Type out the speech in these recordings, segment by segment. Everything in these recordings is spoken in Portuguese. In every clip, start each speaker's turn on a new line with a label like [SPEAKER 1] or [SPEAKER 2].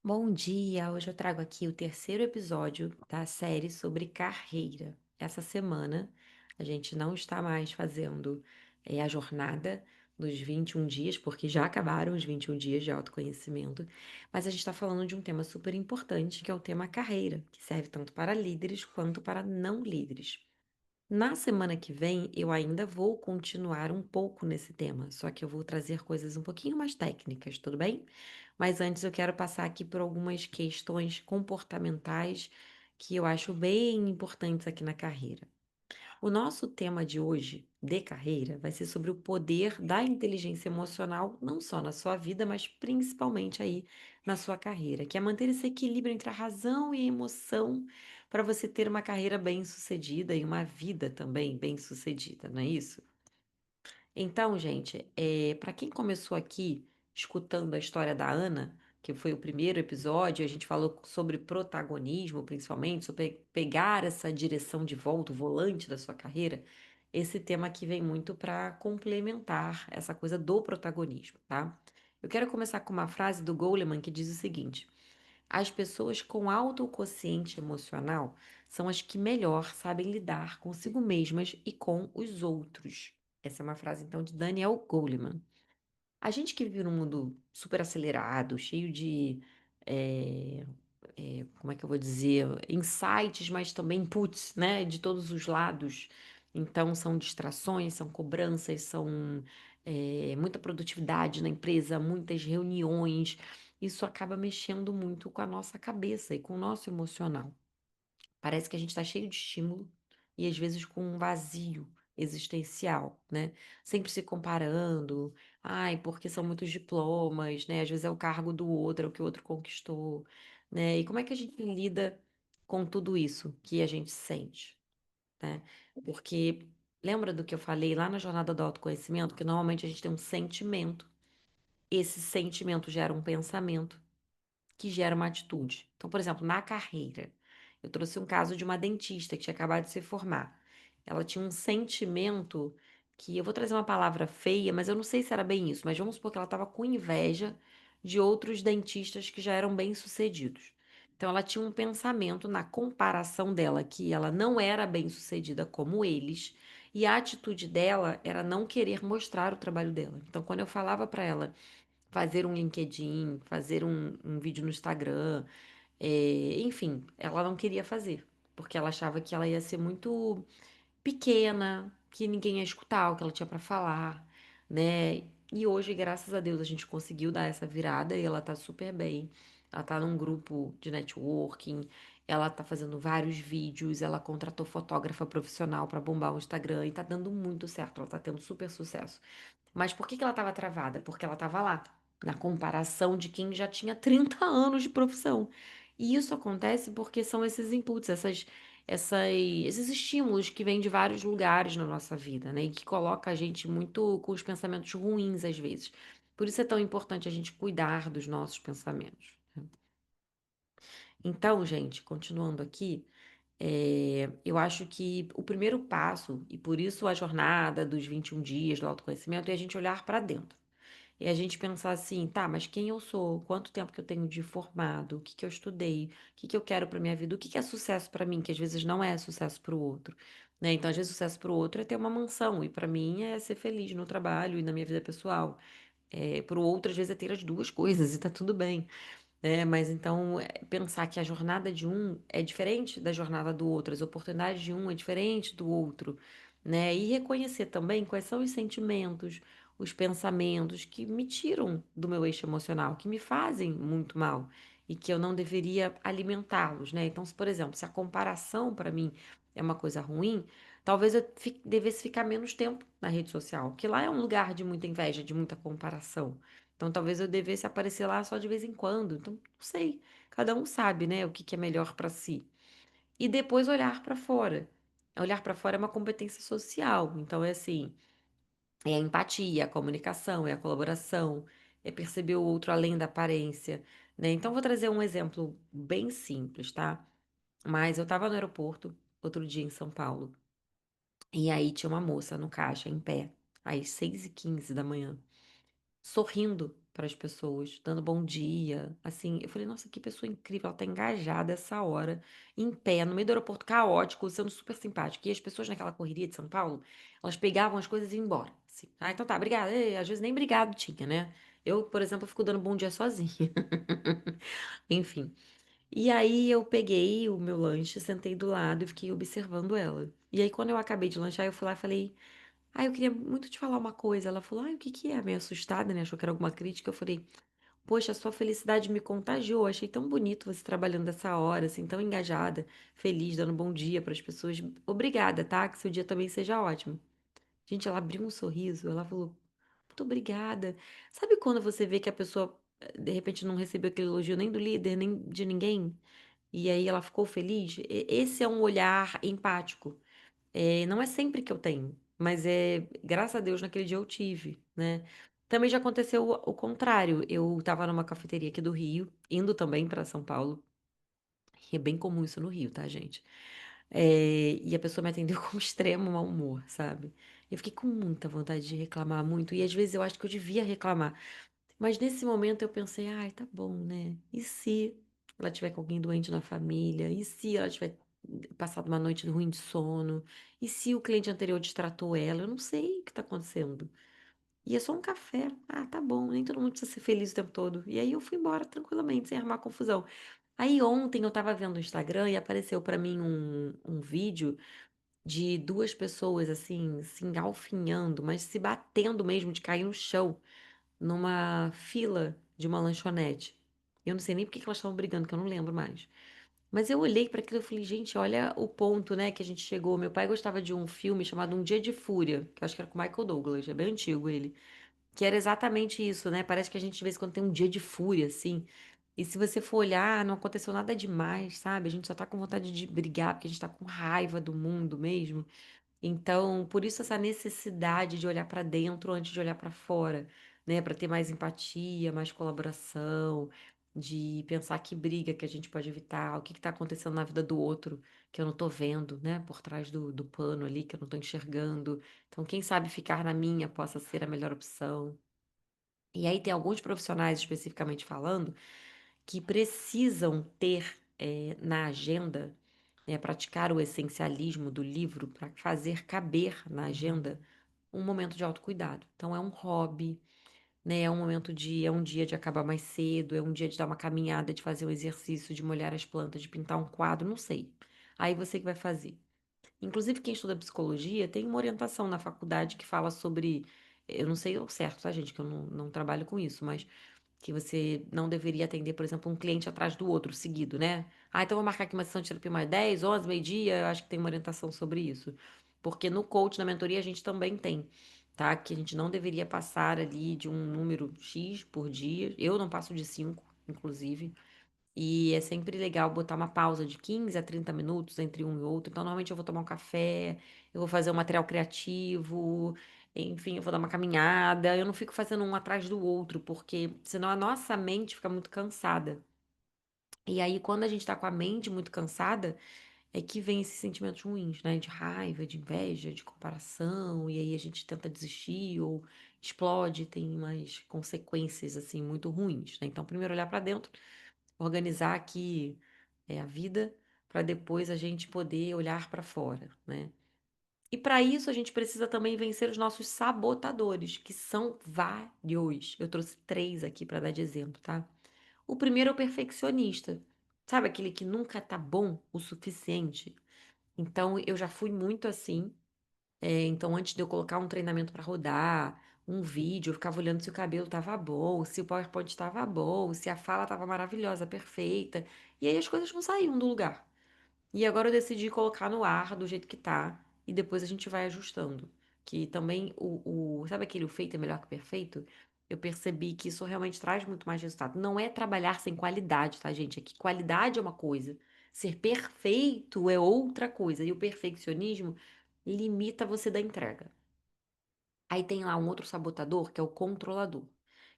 [SPEAKER 1] Bom dia! Hoje eu trago aqui o terceiro episódio da série sobre carreira. Essa semana a gente não está mais fazendo a jornada dos 21 dias, porque já acabaram os 21 dias de autoconhecimento, mas a gente está falando de um tema super importante, que é o tema carreira, que serve tanto para líderes quanto para não líderes. Na semana que vem, eu ainda vou continuar um pouco nesse tema, só que eu vou trazer coisas um pouquinho mais técnicas, tudo bem? Mas antes eu quero passar aqui por algumas questões comportamentais que eu acho bem importantes aqui na carreira. O nosso tema de hoje, de carreira, vai ser sobre o poder da inteligência emocional, não só na sua vida, mas principalmente aí na sua carreira, que é manter esse equilíbrio entre a razão e a emoção para você ter uma carreira bem-sucedida e uma vida também bem-sucedida, não é isso? Então, gente, para quem começou aqui escutando a história da Ana, que foi o primeiro episódio, a gente falou sobre protagonismo, principalmente, sobre pegar essa direção de volta, o volante da sua carreira. Esse tema aqui vem muito para complementar essa coisa do protagonismo, tá? Eu quero começar com uma frase do Goleman que diz o seguinte: as pessoas com alto quociente emocional são as que melhor sabem lidar consigo mesmas e com os outros. Essa é uma frase, então, de Daniel Goleman. A gente que vive num mundo super acelerado, cheio de, eh, como é que eu vou dizer, insights, mas também inputs, né, de todos os lados. Então, são distrações, são cobranças, são muita produtividade na empresa, muitas reuniões. Isso acaba mexendo muito com a nossa cabeça e com o nosso emocional. Parece que a gente está cheio de estímulo e às vezes com um vazio existencial, né? Sempre se comparando, ai, porque são muitos diplomas, né? Às vezes é o cargo do outro, é o que o outro conquistou, né? E como é que a gente lida com tudo isso que a gente sente, né? Porque lembra do que eu falei lá na jornada do autoconhecimento, que normalmente a gente tem um sentimento, esse sentimento gera um pensamento que gera uma atitude. Então, por exemplo, na carreira, eu trouxe um caso de uma dentista que tinha acabado de se formar. Ela tinha um sentimento que eu vou trazer uma palavra feia, mas eu não sei se era bem isso, mas vamos supor que ela estava com inveja de outros dentistas que já eram bem-sucedidos. Então, ela tinha um pensamento na comparação dela que ela não era bem-sucedida como eles, e a atitude dela era não querer mostrar o trabalho dela. Então, quando eu falava para ela fazer um LinkedIn, fazer um vídeo no Instagram, enfim, ela não queria fazer, porque ela achava que ela ia ser muito pequena, que ninguém ia escutar o que ela tinha para falar, né? E hoje, graças a Deus, a gente conseguiu dar essa virada e ela tá super bem. Ela tá num grupo de networking, ela tá fazendo vários vídeos, ela contratou fotógrafa profissional para bombar o Instagram e tá dando muito certo, ela tá tendo super sucesso. Mas por que que ela estava travada? Porque ela estava lá, na comparação de quem já tinha 30 anos de profissão. E isso acontece porque são esses inputs, esses estímulos que vêm de vários lugares na nossa vida, né? E que coloca a gente muito com os pensamentos ruins às vezes. Por isso é tão importante a gente cuidar dos nossos pensamentos. Então, gente, continuando aqui, eu acho que o primeiro passo, e por isso a jornada dos 21 dias do autoconhecimento, é a gente olhar para dentro. E a gente pensar assim, tá, mas quem eu sou? Quanto tempo que eu tenho de formado? O que que eu estudei? O que que eu quero para minha vida? O que que é sucesso para mim, que às vezes não é sucesso para o outro, né? Então, às vezes sucesso para o outro é ter uma mansão e para mim é ser feliz no trabalho e na minha vida pessoal. Para o outro, às vezes é ter as duas coisas e tá tudo bem. Mas então pensar que a jornada de um é diferente da jornada do outro, as oportunidades de um é diferente do outro, né? E reconhecer também quais são os sentimentos, os pensamentos que me tiram do meu eixo emocional, que me fazem muito mal e que eu não deveria alimentá-los, né? Então, se, por exemplo, se a comparação para mim é uma coisa ruim, talvez eu devesse ficar menos tempo na rede social, porque lá é um lugar de muita inveja, de muita comparação. Então, talvez eu devesse aparecer lá só de vez em quando. Então, não sei. Cada um sabe, né, o que que é melhor para si. E depois olhar para fora. Olhar para fora é uma competência social. Então, é assim, é a empatia, a comunicação, é a colaboração, é perceber o outro além da aparência, né? Então, vou trazer um exemplo bem simples, tá? Mas eu estava no aeroporto outro dia em São Paulo. E aí tinha uma moça no caixa, em pé, às 6h15 da manhã, sorrindo. para as pessoas, dando bom dia, assim. Eu falei, nossa, que pessoa incrível, ela tá engajada essa hora, em pé, no meio do aeroporto caótico, sendo super simpática. E as pessoas naquela correria de São Paulo, elas pegavam as coisas e iam embora. Assim. Ah, então tá, obrigada. E, às vezes nem obrigado tinha, né? Eu, por exemplo, fico dando bom dia sozinha. Enfim. E aí eu peguei o meu lanche, sentei do lado e fiquei observando ela. E aí, quando eu acabei de lanchar, eu fui lá e falei. Ah, eu queria muito te falar uma coisa. Ela falou, o que que é? Meio assustada, né? Achou que era alguma crítica. Eu falei, poxa, a sua felicidade me contagiou. Achei tão bonito você trabalhando dessa hora, assim, tão engajada, feliz, dando bom dia para as pessoas. Obrigada, tá? Que seu dia também seja ótimo. Gente, ela abriu um sorriso, ela falou, muito obrigada. Sabe quando você vê que a pessoa, de repente, não recebeu aquele elogio nem do líder, nem de ninguém? E aí ela ficou feliz? Esse é um olhar empático. Não é sempre que eu tenho, mas graças a Deus naquele dia eu tive, né? Também já aconteceu o contrário. Eu estava numa cafeteria aqui do Rio, indo também para São Paulo. E é bem comum isso no Rio, tá, gente? E a pessoa me atendeu com extremo mau humor, sabe? Eu fiquei com muita vontade de reclamar muito, e às vezes eu acho que eu devia reclamar. Mas nesse momento eu pensei, ai, tá bom, né? E se ela tiver com alguém doente na família? E se ela tiver passado uma noite ruim de sono? E se o cliente anterior distratou ela? Eu não sei o que tá acontecendo. E é só um café. Ah, tá bom, nem todo mundo precisa ser feliz o tempo todo. E aí eu fui embora tranquilamente, sem arrumar confusão. Aí ontem eu tava vendo o Instagram e apareceu pra mim um vídeo de duas pessoas assim, se engalfinhando, mas se batendo mesmo de cair no chão numa fila de uma lanchonete. Eu não sei nem por que que elas estavam brigando, que eu não lembro mais. Mas eu olhei para aquilo e falei, gente, olha o ponto, né, que a gente chegou. Meu pai gostava de um filme chamado Um Dia de Fúria, que eu acho que era com Michael Douglas, é bem antigo ele. Que era exatamente isso, né? Parece que a gente de vez em quando tem um dia de fúria, assim. E se você for olhar, não aconteceu nada demais, sabe? A gente só tá com vontade de brigar, porque a gente tá com raiva do mundo mesmo. Então, por isso essa necessidade de olhar para dentro antes de olhar para fora, né? Para ter mais empatia, mais colaboração, de pensar que briga que a gente pode evitar, o que está acontecendo na vida do outro que eu não estou vendo, né? Por trás do pano ali que eu não estou enxergando. Então, quem sabe ficar na minha possa ser a melhor opção. E aí tem alguns profissionais especificamente falando que precisam ter na agenda, né, praticar o essencialismo do livro para fazer caber na agenda um momento de autocuidado. Então é um hobby, né? É um dia de acabar mais cedo, é um dia de dar uma caminhada, de fazer um exercício, de molhar as plantas, de pintar um quadro, não sei. Aí você que vai fazer. Inclusive, quem estuda psicologia tem uma orientação na faculdade que fala sobre. Eu não sei o certo, tá, gente? Que eu não trabalho com isso, mas que você não deveria atender, por exemplo, um cliente atrás do outro, seguido, né? Ah, então vou marcar aqui uma sessão de terapia mais 10, 11, meio-dia, eu acho que tem uma orientação sobre isso. Porque no coach, na mentoria, a gente também tem, tá? Que a gente não deveria passar ali de um número X por dia. Eu não passo de 5, inclusive. E é sempre legal botar uma pausa de 15 a 30 minutos entre um e outro. Então, normalmente eu vou tomar um café, eu vou fazer um material criativo, enfim, eu vou dar uma caminhada. Eu não fico fazendo um atrás do outro, porque senão a nossa mente fica muito cansada. E aí, quando a gente tá com a mente muito cansada, é que vem esses sentimentos ruins, né? De raiva, de inveja, de comparação, e aí a gente tenta desistir ou explode, tem umas consequências, assim, muito ruins, né? Então, primeiro olhar para dentro, organizar aqui a vida, para depois a gente poder olhar para fora, né? E para isso a gente precisa também vencer os nossos sabotadores, que são vários. Eu trouxe três aqui para dar de exemplo, tá? O primeiro é o perfeccionista. Sabe aquele que nunca tá bom o suficiente? Então eu já fui muito assim. Então antes de eu colocar um treinamento para rodar, um vídeo, eu ficava olhando se o cabelo tava bom, se o PowerPoint estava bom, se a fala tava maravilhosa, perfeita. E aí as coisas não saíam do lugar. E agora eu decidi colocar no ar do jeito que tá, e depois a gente vai ajustando. Que também sabe aquele o feito é melhor que o perfeito? Eu percebi que isso realmente traz muito mais resultado. Não é trabalhar sem qualidade, tá, gente? É que qualidade é uma coisa, ser perfeito é outra coisa. E o perfeccionismo limita você da entrega. Aí tem lá um outro sabotador, que é o controlador,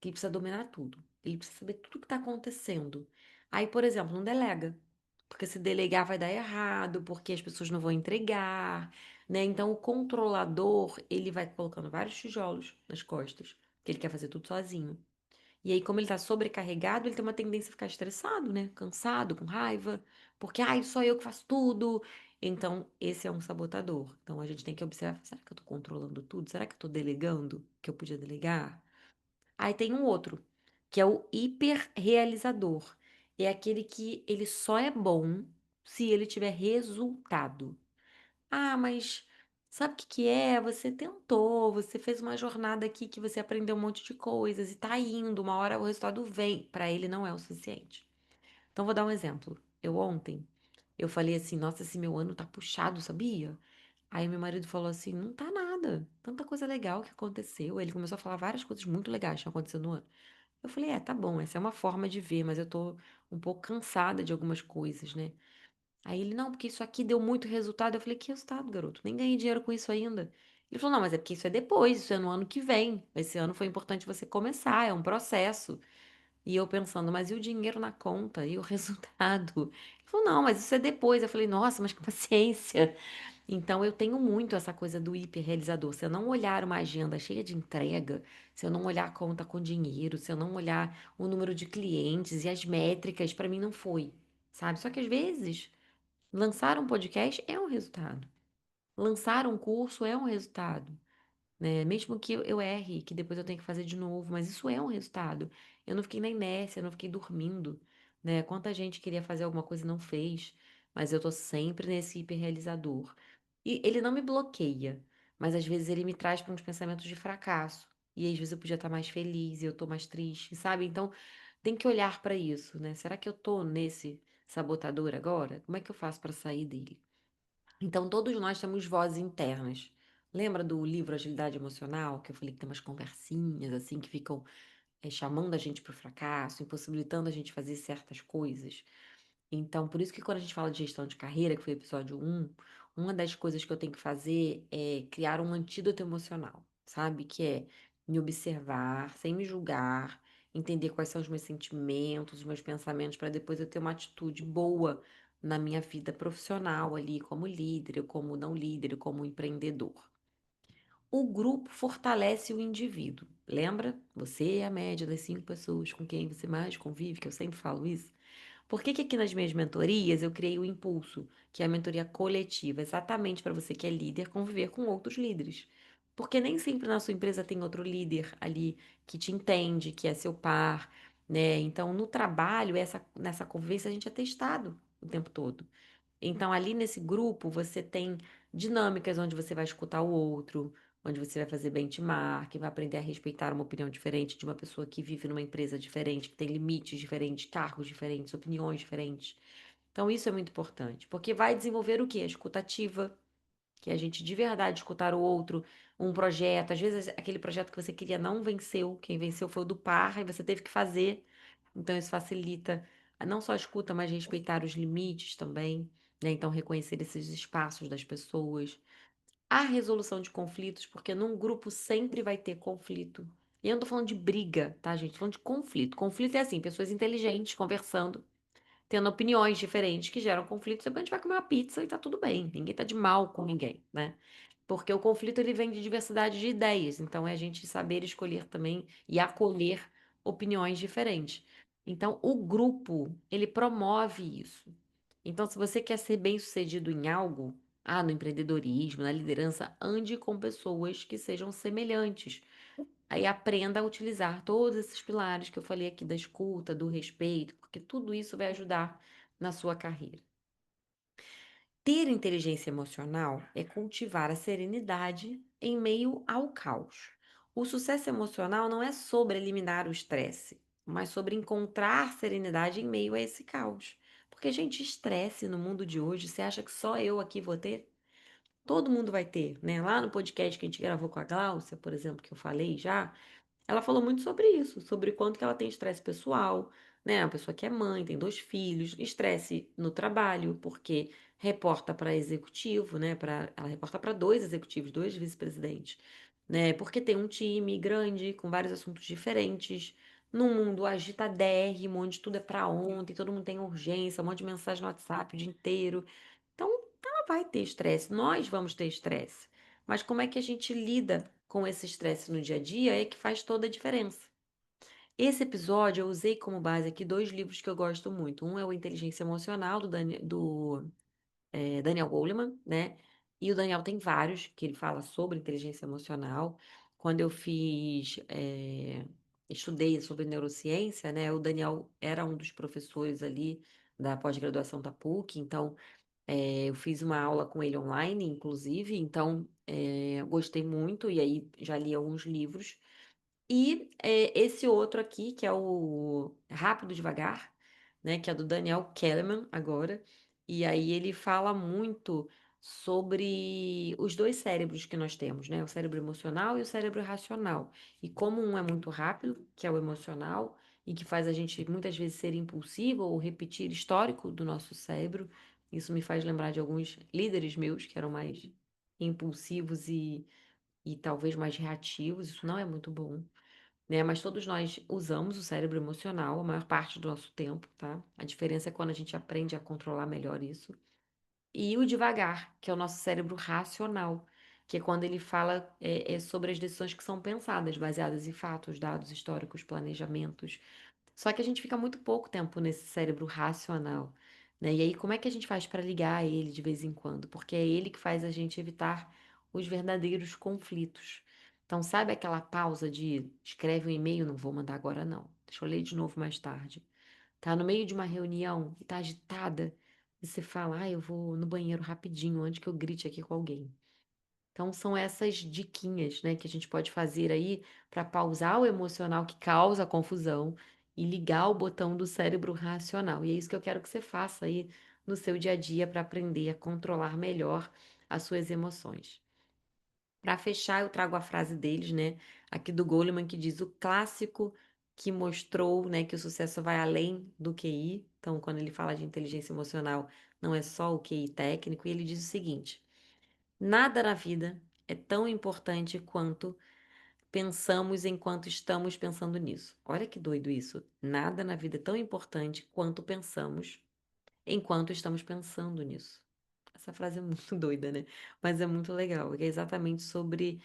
[SPEAKER 1] que ele precisa dominar tudo. Ele precisa saber tudo o que está acontecendo. Aí, por exemplo, não delega. Porque se delegar vai dar errado, porque as pessoas não vão entregar, né? Então, o controlador, ele vai colocando vários tijolos nas costas, porque ele quer fazer tudo sozinho. E aí, como ele tá sobrecarregado, ele tem uma tendência a ficar estressado, né? Cansado, com raiva, porque, ai, só eu que faço tudo. Então, esse é um sabotador. Então, a gente tem que observar: será que eu tô controlando tudo? Será que eu tô delegando o que eu podia delegar? Aí tem um outro, que é o hiperrealizador. É aquele que ele só é bom se ele tiver resultado. Ah, mas sabe o que que é? Você tentou, você fez uma jornada aqui que você aprendeu um monte de coisas e tá indo, uma hora o resultado vem. Para ele não é o suficiente. Então vou dar um exemplo. Eu falei assim, nossa, esse meu ano tá puxado, sabia? Aí meu marido falou assim, não tá nada, tanta coisa legal que aconteceu. Ele começou a falar várias coisas muito legais que tinham acontecido no ano. Eu falei, tá bom, essa é uma forma de ver, mas eu tô um pouco cansada de algumas coisas, né? Aí ele, não, porque isso aqui deu muito resultado. Eu falei, que resultado, garoto? Nem ganhei dinheiro com isso ainda. Ele falou, não, mas é porque isso é depois, isso é no ano que vem. Esse ano foi importante você começar, é um processo. E eu pensando, mas e o dinheiro na conta? E o resultado? Ele falou, não, mas isso é depois. Eu falei, nossa, mas que paciência. Então eu tenho muito essa coisa do hiperrealizador. Se eu não olhar uma agenda cheia de entrega, se eu não olhar a conta com dinheiro, se eu não olhar o número de clientes e as métricas, para mim não foi, sabe? Só que às vezes lançar um podcast é um resultado. Lançar um curso é um resultado, né? Mesmo que eu erre, que depois eu tenha que fazer de novo, mas isso é um resultado. Eu não fiquei na inércia, eu não fiquei dormindo, né? Quanta gente queria fazer alguma coisa e não fez, mas eu tô sempre nesse hiperrealizador. E ele não me bloqueia, mas às vezes ele me traz para uns pensamentos de fracasso. E às vezes eu podia estar mais feliz e eu tô mais triste, sabe? Então tem que olhar para isso, né? Será que eu tô nesse sabotador agora? Como é que eu faço para sair dele? Então, todos nós temos vozes internas. Lembra do livro Agilidade Emocional, que eu falei que tem umas conversinhas assim que ficam chamando a gente para o fracasso, impossibilitando a gente fazer certas coisas? Então, por isso que quando a gente fala de gestão de carreira, que foi o episódio um, uma das coisas que eu tenho que fazer é criar um antídoto emocional, sabe? Que é me observar, sem me julgar, entender quais são os meus sentimentos, os meus pensamentos, para depois eu ter uma atitude boa na minha vida profissional ali, como líder, ou como não líder, ou como empreendedor. O grupo fortalece o indivíduo. Lembra? Você é a média das 5 pessoas com quem você mais convive, que eu sempre falo isso. Por que que aqui nas minhas mentorias eu criei o Impulso, que é a mentoria coletiva, exatamente para você que é líder conviver com outros líderes? Porque nem sempre na sua empresa tem outro líder ali que te entende, que é seu par, né? Então, no trabalho, nessa convivência, a gente é testado o tempo todo. Então, ali nesse grupo, você tem dinâmicas onde você vai escutar o outro, onde você vai fazer benchmark, vai aprender a respeitar uma opinião diferente de uma pessoa que vive numa empresa diferente, que tem limites diferentes, cargos diferentes, opiniões diferentes. Então, isso é muito importante, porque vai desenvolver o quê? A escutativa, que é a gente de verdade escutar o outro, um projeto. Às vezes, aquele projeto que você queria não venceu, quem venceu foi o do par, e você teve que fazer. Então, isso facilita a não só a escuta, mas respeitar os limites também, né? Então, reconhecer esses espaços das pessoas. A resolução de conflitos, porque num grupo sempre vai ter conflito. E eu não tô falando de briga, tá, gente? Tô falando de conflito. Conflito é assim, pessoas inteligentes conversando, tendo opiniões diferentes que geram conflitos. Depois a gente vai comer uma pizza e tá tudo bem. Ninguém tá de mal com ninguém, né? Porque o conflito ele vem de diversidade de ideias. Então é a gente saber escolher também e acolher opiniões diferentes. Então o grupo, ele promove isso. Então se você quer ser bem-sucedido em algo, no empreendedorismo, na liderança, ande com pessoas que sejam semelhantes. Aí aprenda a utilizar todos esses pilares que eu falei aqui da escuta, do respeito, porque tudo isso vai ajudar na sua carreira. Ter inteligência emocional é cultivar a serenidade em meio ao caos. O sucesso emocional não é sobre eliminar o estresse, mas sobre encontrar serenidade em meio a esse caos. Porque, gente, estresse no mundo de hoje, você acha que só eu aqui vou ter? Todo mundo vai ter, né? Lá no podcast que a gente gravou com a Gláucia, por exemplo, que eu falei já, ela falou muito sobre isso, sobre o quanto que ela tem estresse pessoal, né? A pessoa que é mãe, tem 2 filhos, estresse no trabalho, porque reporta para executivo, né? Ela reporta para 2 executivos, 2 vice-presidentes, né? Porque tem um time grande, com vários assuntos diferentes, num mundo agitadérrimo, onde tudo é para ontem, todo mundo tem urgência, um monte de mensagem no WhatsApp o dia inteiro. Então, ela vai ter estresse, nós vamos ter estresse. Mas como é que a gente lida com esse estresse no dia a dia é que faz toda a diferença. Esse episódio eu usei como base aqui 2 livros que eu gosto muito. Um é o Inteligência Emocional do Daniel Goleman, né, e o Daniel tem vários que ele fala sobre inteligência emocional. Quando eu estudei sobre neurociência, né, o Daniel era um dos professores ali da pós-graduação da PUC, então, eu fiz uma aula com ele online, inclusive, então, gostei muito e aí já li alguns livros. E esse outro aqui, que é o Rápido e Devagar, né, que é do Daniel Kahneman agora, e aí ele fala muito sobre os 2 cérebros que nós temos, né, o cérebro emocional e o cérebro racional. E como um é muito rápido, que é o emocional, e que faz a gente muitas vezes ser impulsivo ou repetir histórico do nosso cérebro. Isso me faz lembrar de alguns líderes meus que eram mais impulsivos e talvez mais reativos, isso não é muito bom, né? Mas todos nós usamos o cérebro emocional a maior parte do nosso tempo, tá? A diferença é quando a gente aprende a controlar melhor isso. E o devagar, que é o nosso cérebro racional, que é quando ele fala sobre as decisões que são pensadas, baseadas em fatos, dados históricos, planejamentos. Só que a gente fica muito pouco tempo nesse cérebro racional, né? E aí, como é que a gente faz para ligar ele de vez em quando? Porque é ele que faz a gente evitar os verdadeiros conflitos. Então, sabe aquela pausa de escreve um e-mail, não vou mandar agora não. Deixa eu ler de novo mais tarde. Tá no meio de uma reunião e tá agitada, e você fala: "Ah, eu vou no banheiro rapidinho antes que eu grite aqui com alguém". Então são essas diquinhas, né, que a gente pode fazer aí para pausar o emocional que causa confusão e ligar o botão do cérebro racional. E é isso que eu quero que você faça aí no seu dia a dia para aprender a controlar melhor as suas emoções. Para fechar, eu trago a frase deles, né, aqui do Goleman, que diz: "O clássico que mostrou, né, que o sucesso vai além do QI". Então, quando ele fala de inteligência emocional, não é só o QI técnico, e ele diz o seguinte: nada na vida é tão importante quanto pensamos enquanto estamos pensando nisso. Olha que doido isso. Nada na vida é tão importante quanto pensamos enquanto estamos pensando nisso. Essa frase é muito doida, né? Mas é muito legal, porque é exatamente sobre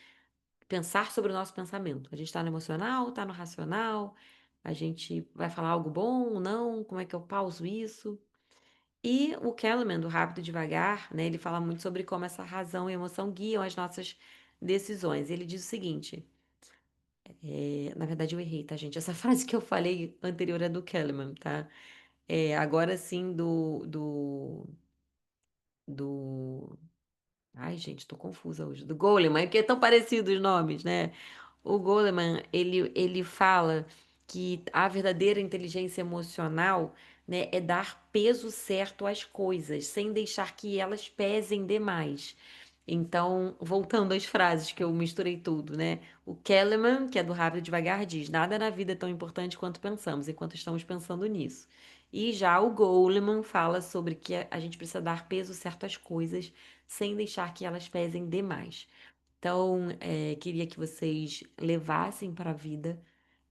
[SPEAKER 1] pensar sobre o nosso pensamento. A gente está no emocional, está no racional, a gente vai falar algo bom ou não, como é que eu pauso isso? E o Kahneman, do Rápido e Devagar, né, ele fala muito sobre como essa razão e emoção guiam as nossas decisões. Ele diz o seguinte, na verdade eu errei, tá, gente? Essa frase que eu falei anterior é do Kahneman, tá? Agora sim do... Ai, gente, tô confusa hoje. Do Goleman, é porque é tão parecidos os nomes, né? O Goleman, ele fala que a verdadeira inteligência emocional, né, é dar peso certo às coisas, sem deixar que elas pesem demais. Então, voltando às frases que eu misturei tudo, né? O Kellerman, que é do Rápido e Devagar, diz: nada na vida é tão importante quanto pensamos, enquanto estamos pensando nisso. E já o Goleman fala sobre que a gente precisa dar peso certo às coisas, sem deixar que elas pesem demais. Então, queria que vocês levassem para a vida,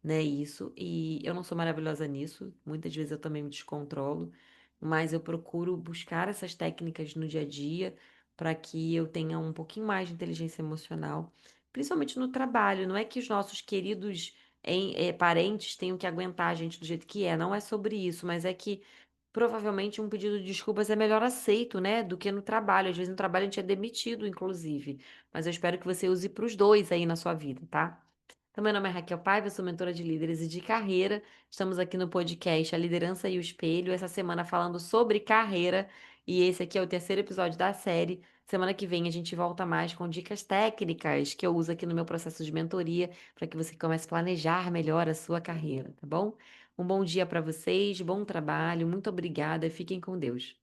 [SPEAKER 1] né, isso. E eu não sou maravilhosa nisso, muitas vezes eu também me descontrolo, mas eu procuro buscar essas técnicas no dia a dia para que eu tenha um pouquinho mais de inteligência emocional, principalmente no trabalho. Não é que os nossos queridos parentes tenham que aguentar a gente do jeito que é, não é sobre isso, mas é que provavelmente um pedido de desculpas é melhor aceito, né, do que no trabalho. Às vezes no trabalho a gente é demitido, inclusive. Mas eu espero que você use para os 2 aí na sua vida, tá? Então, meu nome é Raquel Paiva, eu sou mentora de líderes e de carreira. Estamos aqui no podcast A Liderança e o Espelho, essa semana falando sobre carreira. E esse aqui é o terceiro episódio da série. Semana que vem a gente volta mais com dicas técnicas que eu uso aqui no meu processo de mentoria para que você comece a planejar melhor a sua carreira, tá bom? Um bom dia para vocês, bom trabalho, muito obrigada, fiquem com Deus.